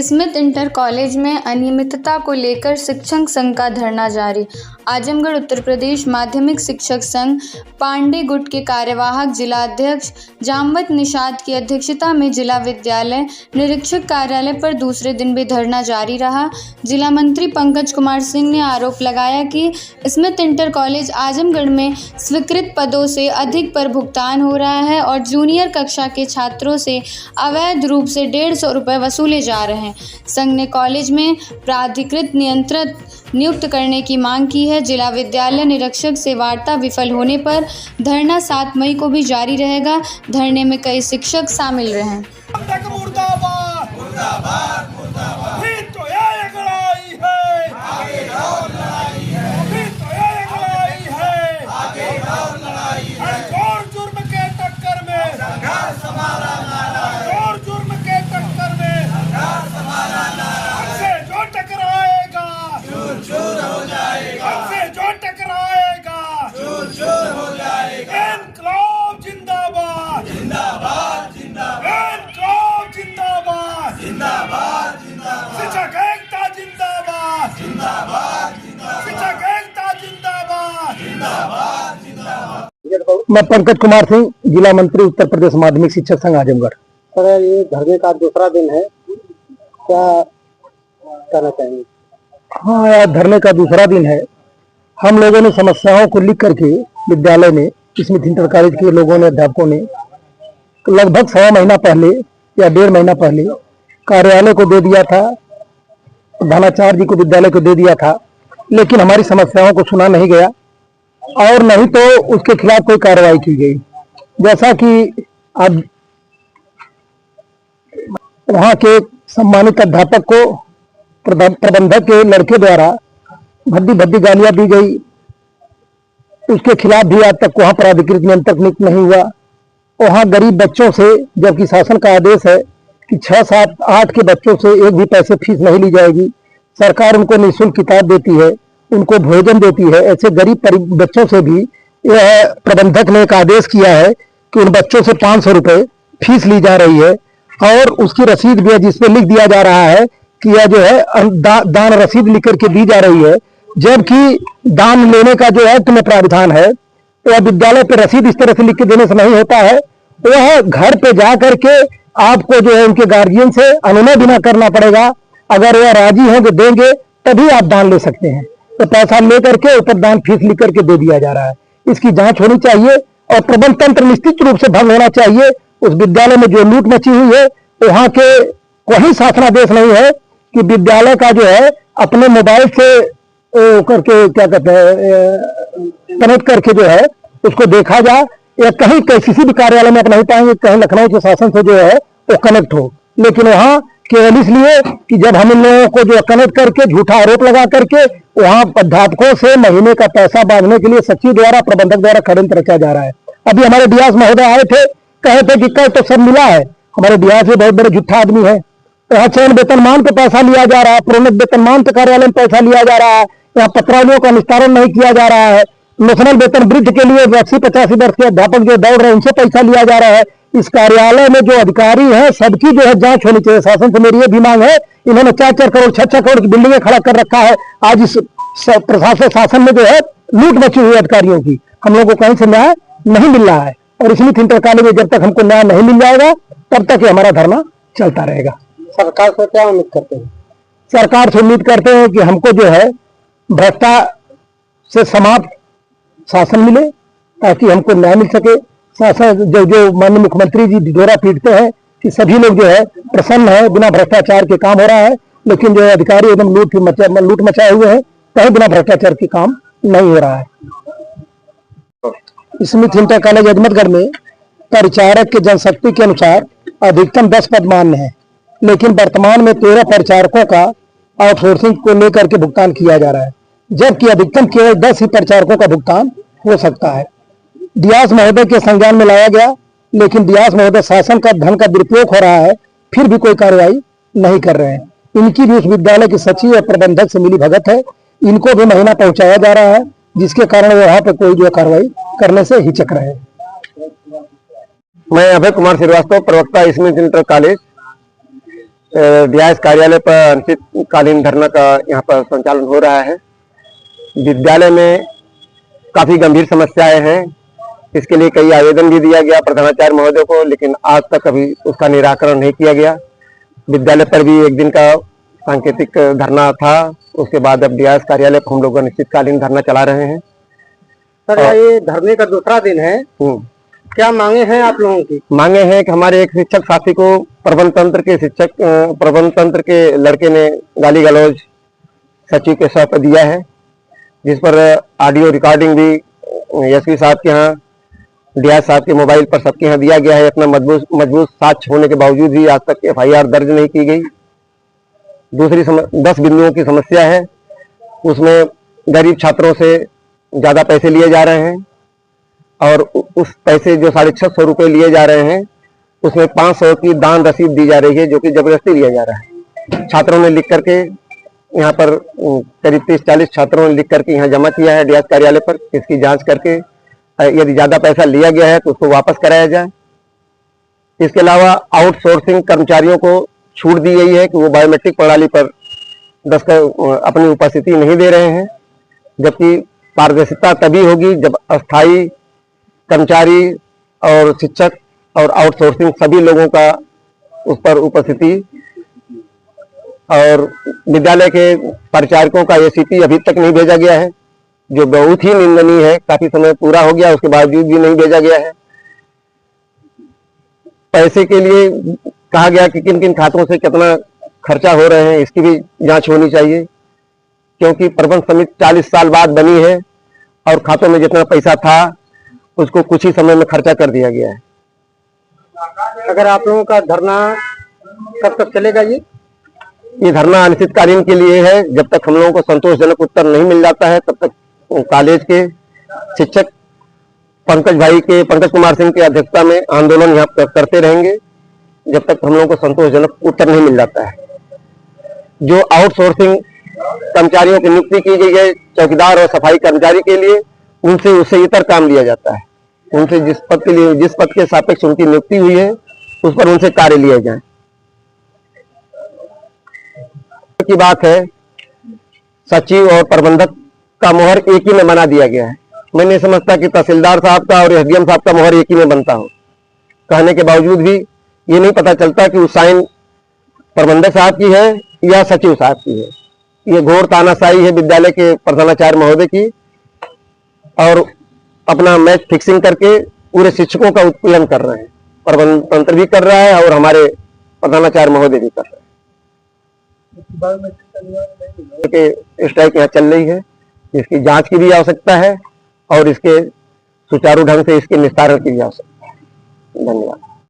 Smith inter college में अनियमितता को लेकर शिक्षक संघ का धरना जारी। आजमगढ़ उत्तर प्रदेश माध्यमिक शिक्षक संघ पांडे गुट के कार्यवाहक जिलाध्यक्ष जामवंत निषाद की अध्यक्षता में जिला विद्यालय निरीक्षक कार्यालय पर दूसरे दिन भी धरना जारी रहा। जिला मंत्री पंकज कुमार सिंह ने आरोप लगाया कि स्मिथ इंटर कॉलेज आजमगढ़ में स्वीकृत पदों से अधिक पर भुगतान हो रहा है और जूनियर कक्षा के छात्रों से अवैध रूप से 150 रुपये वसूले जा रहे हैं। संघ ने कॉलेज में प्राधिकृत नियंत्रक नियुक्त करने की मांग की है। जिला विद्यालय निरीक्षक से वार्ता विफल होने पर धरना 7 मई को भी जारी रहेगा। धरने में कई शिक्षक शामिल रहे हैं। मैं पंकज कुमार सिंह, जिला मंत्री उत्तर प्रदेश माध्यमिक शिक्षक संघ आजमगढ़। सर, ये धरने का दूसरा दिन है, क्या कहना चाहेंगे? हाँ, यार धरने का दूसरा दिन है। हम लोगों ने समस्याओं को लिख करके विद्यालय में स्मिथ इंटर कॉलेज के लोगों ने, अध्यापकों ने लगभग 1.25 महीना पहले या 1.5 महीना पहले कार्यालय को दे दिया था, प्रधानाचार्य जी को विद्यालय को दे दिया था, लेकिन हमारी समस्याओं को सुना नहीं गया और नहीं तो उसके खिलाफ कोई कार्रवाई की गई। जैसा कि अब वहां के सम्मानित अध्यापक को प्रबंधक के लड़के द्वारा भद्दी गालियां दी गई, उसके खिलाफ भी आज तक वहां प्राधिकृत नियंत्रक नियुक्त नहीं हुआ। वहां गरीब बच्चों से, जबकि शासन का आदेश है कि 6, 7, 8 के बच्चों से एक भी पैसे फीस नहीं ली जाएगी, सरकार उनको निःशुल्क किताब देती है, उनको भोजन देती है, ऐसे गरीब बच्चों से भी यह प्रबंधक ने एक आदेश किया है कि उन बच्चों से 500 रुपये फीस ली जा रही है और उसकी रसीद भी है जिसमें लिख दिया जा रहा है कि यह जो है दान रसीद लिख करके दी जा रही है, जबकि दान लेने का जो एक्ट में प्रावधान है वह विद्यालय पे रसीद इस तरह से लिख के देने से नहीं होता है। वह घर पे जा करके आपको जो है उनके गार्जियन से अनुनय बिना करना पड़ेगा। अगर वह राजी होंगे देंगे तभी आप दान ले सकते हैं, तो पैसा लेकर के ऊपर दान फीस लिख करके दे दिया जा रहा है। इसकी जांच होनी चाहिए और प्रबंध तंत्र निश्चित रूप से भंग होना चाहिए। उस विद्यालय में जो लूट मची हुई है, वहां के कोई शासनादेश नहीं है कि विद्यालय का जो है अपने मोबाइल से करके क्या कहते हैं कनेक्ट करके जो है उसको देखा जाए, या कहीं किसी भी कार्यालय में आप नहीं पाएंगे कहीं लखनऊ के शासन से जो है वो कनेक्ट हो। लेकिन वहां केवल इसलिए कि जब हम इन लोगों को जो कनेक्ट करके झूठा आरोप लगा करके वहां अध्यापकों से महीने का पैसा बांधने के लिए सचिव द्वारा, प्रबंधक द्वारा षड्यंत्र रचा जा रहा है। अभी हमारे डियास महोदय आए थे, कहे थे कि कल तो सब मिला है। हमारे डियास भी बहुत बड़े झूठा आदमी है। यहाँ चयन वेतनमान पे पैसा लिया जा रहा है, प्रोन्नत वेतनमान पे कार्यालय में पैसा लिया जा रहा है, यहाँ पत्रावलियों का निस्तारण नहीं किया जा रहा है, नेशनल वेतन वृद्धि के लिए 80-85 वर्ष के अध्यापक जो दौड़ रहे हैं उनसे पैसा लिया जा रहा है। इस कार्यालय में जो अधिकारी हैं सबकी जो है जांच होनी चाहिए। शासन से मेरी ये भी मांग है, इन्होंने 4-4 करोड़ 6-6 करोड़ की बिल्डिंगें खड़ा कर रखा है। आज इस प्रशासन शासन में जो है लूट मची हुई अधिकारियों की, हम लोगों को कहीं से न्याय नहीं मिल रहा है और स्मिथ इंटर कॉलेज में जब तक हमको न्याय नहीं मिल जाएगा तब तक ये हमारा धरना चलता रहेगा। सरकार से क्या उम्मीद करते हैं? सरकार से उम्मीद करते हैं कि हमको जो है भ्रष्टाचार से समाप्त शासन मिले ताकि हमको न्याय मिल सके। शासन जो माननीय मुख्यमंत्री जी ढिढोरा पीटते हैं कि सभी लोग जो है प्रसन्न है, बिना भ्रष्टाचार के काम हो रहा है, लेकिन जो अधिकारी एकदम लूट मचाए हुए हैं, कहीं बिना भ्रष्टाचार के काम नहीं हो रहा है। स्मिथ इंटर कॉलेज अजमतगढ़ में परिचारक के जनशक्ति के अनुसार अधिकतम 10 पद मान्य है, लेकिन वर्तमान में 13 परिचारकों का आउटसोर्सिंग को लेकर के भुगतान किया जा रहा है, जबकि अधिकतम केवल 10 ही परिचारकों का भुगतान हो सकता है। डियास महोदय के संज्ञान में लाया गया, लेकिन डियास महोदय शासन का धन का दुरुपयोग हो रहा है, फिर भी कोई कार्रवाई नहीं कर रहे हैं। इनकी भी उस विद्यालय के सचिव और प्रबंधक से मिली भगत है, इनको भी महीना पहुंचाया जा रहा है, जिसके कारण वो वहां पर कोई जो कार्रवाई करने से हिचक रहे हैं। मैं अभय कुमार श्रीवास्तव, प्रवक्ता स्मिथ इंटर कॉलेज। डीआईएस कार्यालय पर अनिश्चितकालीन धरना का यहाँ पर संचालन हो रहा है। विद्यालय में काफी गंभीर समस्याएं हैं। इसके लिए कई आवेदन भी दिया गया प्रधानाचार्य महोदय को, लेकिन आज तक अभी उसका निराकरण नहीं किया गया। विद्यालय पर भी एक दिन का सांकेतिक धरना था, उसके बाद अब डीआईएस कार्यालय पर हम लोग अनिश्चितकालीन धरना चला रहे हैं। सर, ये धरने का दूसरा दिन है, क्या मांगे हैं आप लोगों की? मांगे हैं कि हमारे एक शिक्षक साथी को प्रबंध तंत्र के लड़के ने गाली गलौज सचिव के साथ दिया है, जिस पर ऑडियो रिकॉर्डिंग भी एसपी साहब के यहाँ, डीआईएस साहब के मोबाइल पर सबके यहाँ दिया गया है। इतना मजबूत साक्ष्य होने के बावजूद भी आज तक एफआईआर दर्ज नहीं की गई। दूसरी 10 बिंदुओं की समस्या है, उसमें गरीब छात्रों से ज्यादा पैसे लिए जा रहे हैं और उस पैसे जो 650 रुपए लिए जा रहे हैं उसमें 500 की दान रसीद दी जा रही है, जो कि जबरदस्ती लिया जा रहा है। छात्रों ने लिख करके यहाँ पर करीब 30-40 छात्रों ने लिख करके यहाँ जमा किया है डीआईएस कार्यालय पर। इसकी जांच करके यदि ज्यादा पैसा लिया गया है तो उसको वापस कराया जाए। इसके अलावा आउटसोर्सिंग कर्मचारियों को छूट दी गई है कि वो बायोमेट्रिक प्रणाली पर अपनी उपस्थिति नहीं दे रहे हैं, जबकि पारदर्शिता तभी होगी जब अस्थायी कर्मचारी और शिक्षक और आउटसोर्सिंग सभी लोगों का उस पर उपस्थिति। और विद्यालय के परिचारकों का एसीपी अभी तक नहीं भेजा गया है, जो बहुत ही निंदनीय है। काफी समय पूरा हो गया, उसके बावजूद भी नहीं भेजा गया है। पैसे के लिए कहा गया कि किन किन खातों से कितना खर्चा हो रहे हैं, इसकी भी जांच होनी चाहिए, क्योंकि प्रबंध समिति 40 साल बाद बनी है और खातों में जितना पैसा था उसको कुछ ही समय में खर्चा कर दिया गया है। अगर आप लोगों का धरना कब तक चलेगा? ये धरना अनिश्चितकालीन के लिए है। जब तक हम लोगों को संतोषजनक उत्तर नहीं मिल जाता है तब तक कॉलेज के शिक्षक पंकज कुमार सिंह की अध्यक्षता में आंदोलन यहाँ पर करते रहेंगे, जब तक हम लोगों को संतोषजनक उत्तर नहीं मिल जाता है। जो आउटसोर्सिंग कर्मचारियों की नियुक्ति की गई है चौकीदार और सफाई कर्मचारी के लिए, उनसे उससे इतर काम लिया जाता है। उनसे जिस पद के सापेक्ष उनकी नियुक्ति हुई है उस पर उनसे कार्य लिया जाए की बात है। सचिव और प्रबंधक का मोहर एक ही में बना दिया गया है। मैं नहीं समझता कि तहसीलदार साहब का और एसडीएम साहब का मोहर एक ही में बनता हो। कहने के बावजूद भी ये नहीं पता चलता कि उस साइन प्रबंधक साहब की है या सचिव साहब की है। ये घोर तानाशाही है विद्यालय के प्रधानाचार्य महोदय की, और अपना मैच फिक्सिंग करके पूरे शिक्षकों का उत्पीड़न कर रहे हैं। प्रबंध तंत्र भी कर रहा है और हमारे प्रधानाचार्य महोदय भी कर रहे हैं। स्ट्राइक यहाँ चल रही है, इसकी जांच की भी आवश्यकता है और इसके सुचारू ढंग से इसके निस्तारण की भी आवश्यकता है। धन्यवाद।